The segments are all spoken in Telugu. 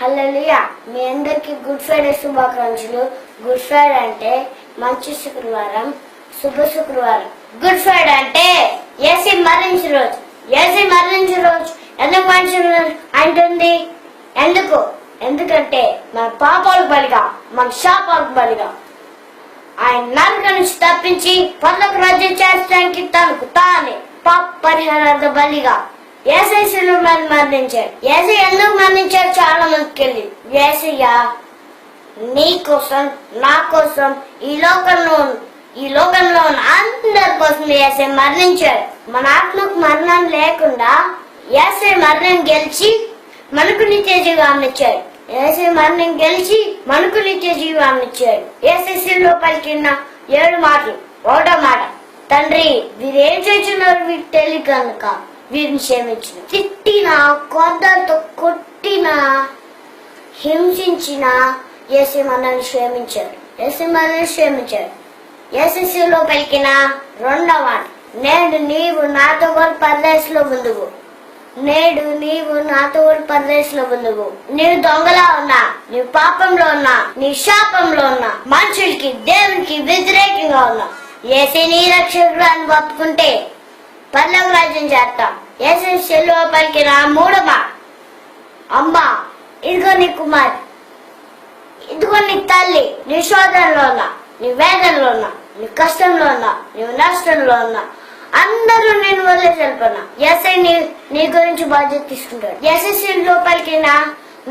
హల్లెలూయా. మీ అందరికి గుడ్ ఫ్రైడే శుభాకాంక్షలు. గుడ్ ఫ్రైడే అంటే మంచి శుక్రవారం, శుభ శుక్రవారం. గుడ్ ఫ్రైడే అంటే యేసు మరణించిన రోజు. యేసు మరణించిన రోజు ఎందుకు మంచి అంటుంది? ఎందుకంటే మన పాపాలకు బలిగా, మన శాపాలకు బలిగా ఆయన నరక నుంచి తప్పించి పర్లోక రాజ్యం చేర్చడానికి తనకు తానే పాప పరిహారార్థ బలిగా యేసయ్య శిలువ మీద మరణించాడు. యేసయ్య ఎందుకు మరణించాడు? చాలా మందికి తెలియదు. యేసయ్య నీ కోసం, నా కోసం, ఈ లోకంలో ఉన్న అందరి కోసం యేసయ్య మరణించాడు. మన ఆత్మకు మరణం లేకుండా యేసయ్య మరణం గెలిచి మనకు నిత్య జీవాన్ని ఇచ్చాడు. యేసయ్య మరణం గెలిచి మనకు నిత్య జీవాన్ని ఇచ్చాడు. యేసయ్య శిలువలో పలికిన 7 మాటలు. 1వ మాట, తండ్రి వీరేం చేస్తున్నారు వీరికి తెలియక కనుక వీరిని క్షమించిన. తిట్టినా, కొద్దలతో కొట్టినా, హింసించిన యేసయ్య మనల్ని క్షమించాడు. యేసయ్య శిలువలో పలికిన 2వ మాట, నేడు నీవు నాతో కూడా పరదేశంలో ఉందువు. నీవు దొంగలా ఉన్నా, నీవు పాపంలో ఉన్నా, నీ శాపంలో ఉన్నా, మనుషులకి దేవునికి వ్యతిరేకంగా ఉన్నా, యేసయ్య నీ రక్షకుడు అని బతుకుంటే పరలోక రాజ్యం చేస్తాం. యేసయ్య శిలువలో పలికిన 3వ మాట, అమ్మా ఇదిగో నీ కుమారి, ఇదిగో నీ తల్లి. నీ శోధనలో ఉన్నా, నీ వేదనలో ఉన్నా, నీ కష్టంలో ఉన్నా, నీవు నష్టంలో ఉన్నా, అందరూ నేను వదిలేసి వెళ్ళిపోయినా యేసయ్య నీ గురించి బాధ్యత తీసుకుంటాడు. యేసయ్య శిలువలో పలికిన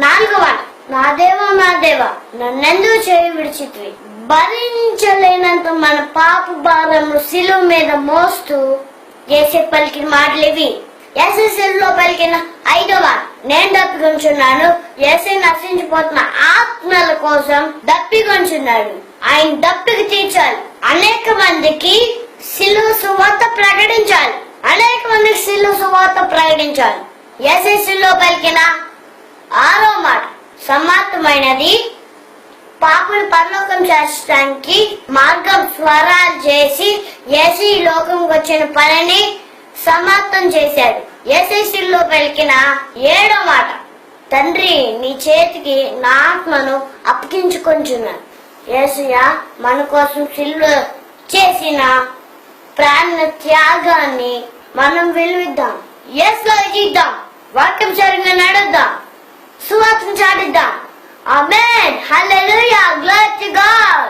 4వ మాట, నా దేవా నా దేవా నన్నెందుకు చేయి విడిచితివి. భరించలేనంత మన పాప భారములు శిలువ మీద మోస్తూ యేసయ్య పలికిన మాటలు ఇవి. యేసయ్య శిలువలో పలికిన 5వ మాట, నేను దప్పికొంచున్నాను. యేసయ్య నశించిపోతున్న ఆత్మల కోసం దప్పికొంచున్నాడు. ఆయన దప్పిక తీర్చాలి. అనేక మందికి శిలువ సువార్త ప్రకటించాలి. యేసయ్య శిలువలో పలికిన 6వ మాట, సమాప్తమైనది. పాపులు పరలోకం చేర్చడానికి మార్గం స్వరాలు చేసి యేసయ్య ఈ లోకంకి వచ్చిన పనిని సమాప్తం చేశాడు. యేసయ్య శిలువలో పలికిన 7వ మాట, తండ్రి నీ చేతికి నా ఆత్మను అప్పగించుకొంచున్నాను. యేసయ్య మన కోసం శిలువ చేసిన ప్రాణ త్యాగాన్ని మనం విలువిద్దాం. యేసులో జీవిద్దాం. వాక్యం సరిగ్గా నడుద్దాం. సువార్తను చాటిద్దాం. Amen. Hallelujah. Glory to God.